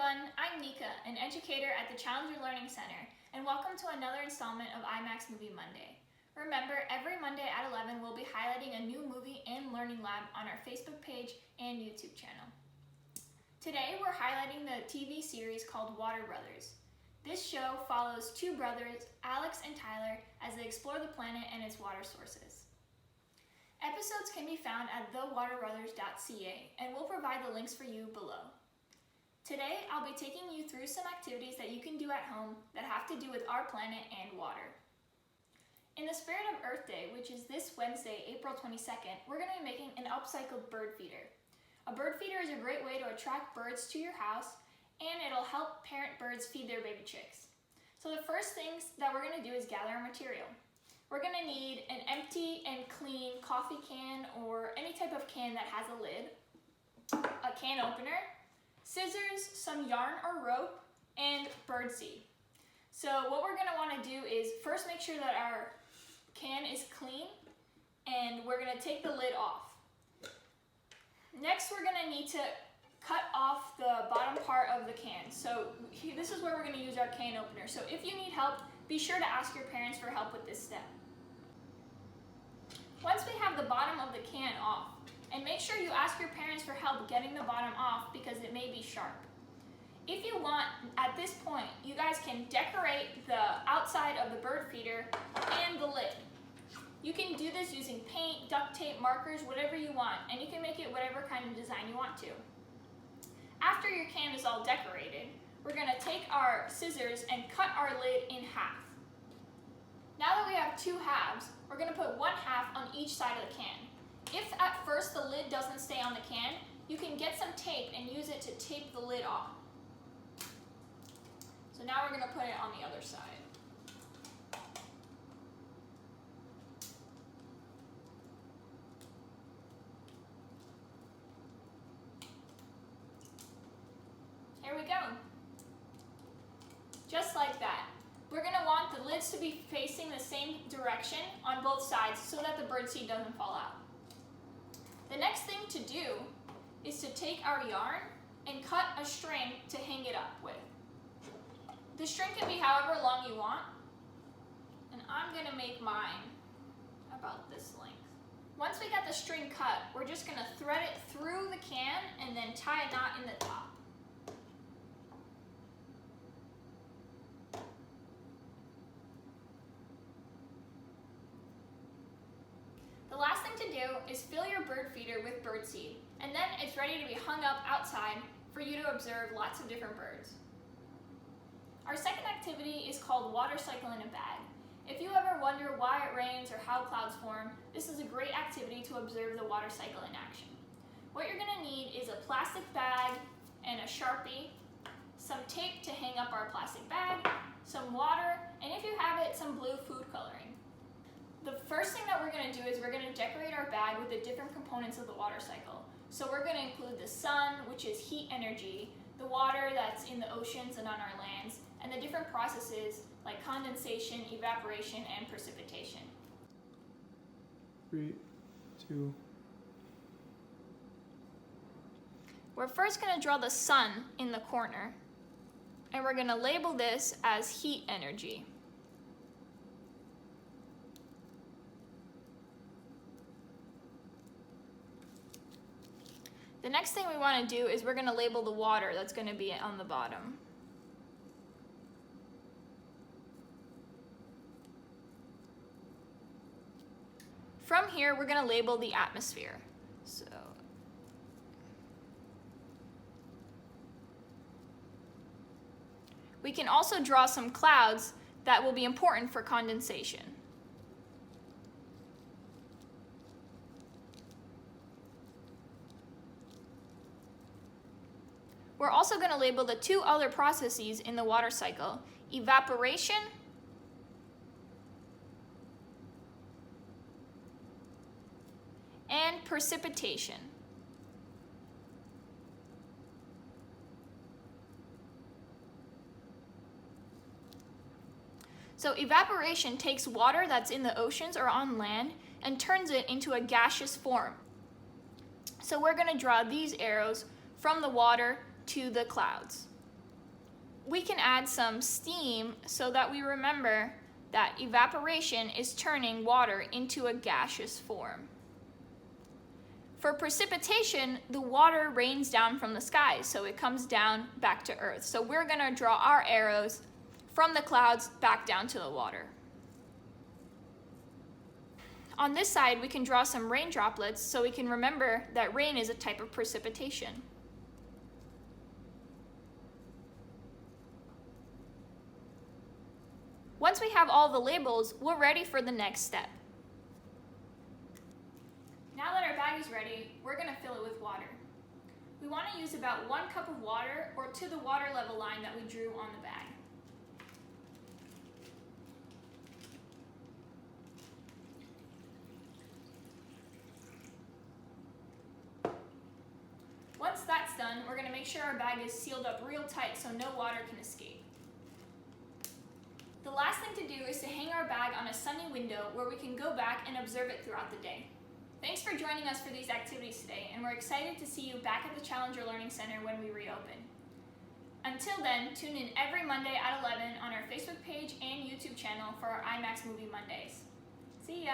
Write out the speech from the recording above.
everyone, I'm Nika, an educator at the Challenger Learning Center, and welcome to another installment of IMAX Movie Monday. Remember, every Monday at 11 we'll be highlighting a new movie and learning lab on our Facebook page and YouTube channel. Today we're highlighting the TV series called Water Brothers. This show follows two brothers, Alex and Tyler, as they explore the planet and its water sources. Episodes can be found at thewaterbrothers.ca, and we'll provide the links for you below. Today, I'll be taking you through some activities that you can do at home that have to do with our planet and water. In the spirit of Earth Day, which is this Wednesday, April 22nd, we're going to be making an upcycled bird feeder. A bird feeder is a great way to attract birds to your house, and it'll help parent birds feed their baby chicks. So the first things that we're going to do is gather our material. We're going to need an empty and clean coffee can or any type of can that has a lid, a can opener, scissors, some yarn or rope, and birdseed. So what we're going to want to do is first make sure that our can is clean, and we're going to take the lid off. Next, we're going to need to cut off the bottom part of the can. So this is where we're going to use our can opener. So if you need help, be sure to ask your parents for help with this step. Once we have the bottom of the can off, and make sure you ask your parents for help getting the bottom off because it may be sharp. If you want, at this point, you guys can decorate the outside of the bird feeder and the lid. You can do this using paint, duct tape, markers, whatever you want, and you can make it whatever kind of design you want to. After your can is all decorated, we're going to take our scissors and cut our lid in half. Now that we have two halves, we're going to put one half on each side of the can. If at first the lid doesn't stay on the can, you can get some tape and use it to tape the lid off. So now we're going to put it on the other side. Here we go. Just like that. We're going to want the lids to be facing the same direction on both sides so that the birdseed doesn't fall out. The next thing to do is to take our yarn and cut a string to hang it up with. The string can be however long you want, and I'm going to make mine about this length. Once we got the string cut, we're just going to thread it through the can and then tie a knot in the top. The last thing to do is fill your bird feeder with birdseed, and then it's ready to be hung up outside for you to observe lots of different birds. Our second activity is called water cycle in a bag. If you ever wonder why it rains or how clouds form, this is a great activity to observe the water cycle in action. What you're going to need is a plastic bag and a Sharpie, some tape to hang up our plastic bag, some water, and if you have it, some blue food coloring. The first thing that we're going to do is we're going to decorate our bag with the different components of the water cycle. So we're going to include the sun, which is heat energy, the water that's in the oceans and on our lands, and the different processes like condensation, evaporation, and precipitation. 3, 2. We're first going to draw the sun in the corner, and we're going to label this as heat energy. The next thing we want to do is we're going to label the water that's going to be on the bottom. From here, we're going to label the atmosphere. So we can also draw some clouds that will be important for condensation. We're also going to label the two other processes in the water cycle, evaporation and precipitation. So evaporation takes water that's in the oceans or on land and turns it into a gaseous form. So we're going to draw these arrows from the water to the clouds. we can add some steam so that we remember that evaporation is turning water into a gaseous form. For precipitation, the water rains down from the sky, so it comes down back to Earth. So we're going to draw our arrows from the clouds back down to the water. On this side, we can draw some rain droplets so we can remember that rain is a type of precipitation. Once we have all the labels, we're ready for the next step. Now that our bag is ready, we're going to fill it with water. We want to use about 1 cup of water or to the water level line that we drew on the bag. Once that's done, we're going to make sure our bag is sealed up real tight so no water can escape. The last thing to do is to hang our bag on a sunny window where we can go back and observe it throughout the day. Thanks for joining us for these activities today, and we're excited to see you back at the Challenger Learning Center when we reopen. Until then, tune in every Monday at 11 on our Facebook page and YouTube channel for our IMAX Movie Mondays. See ya!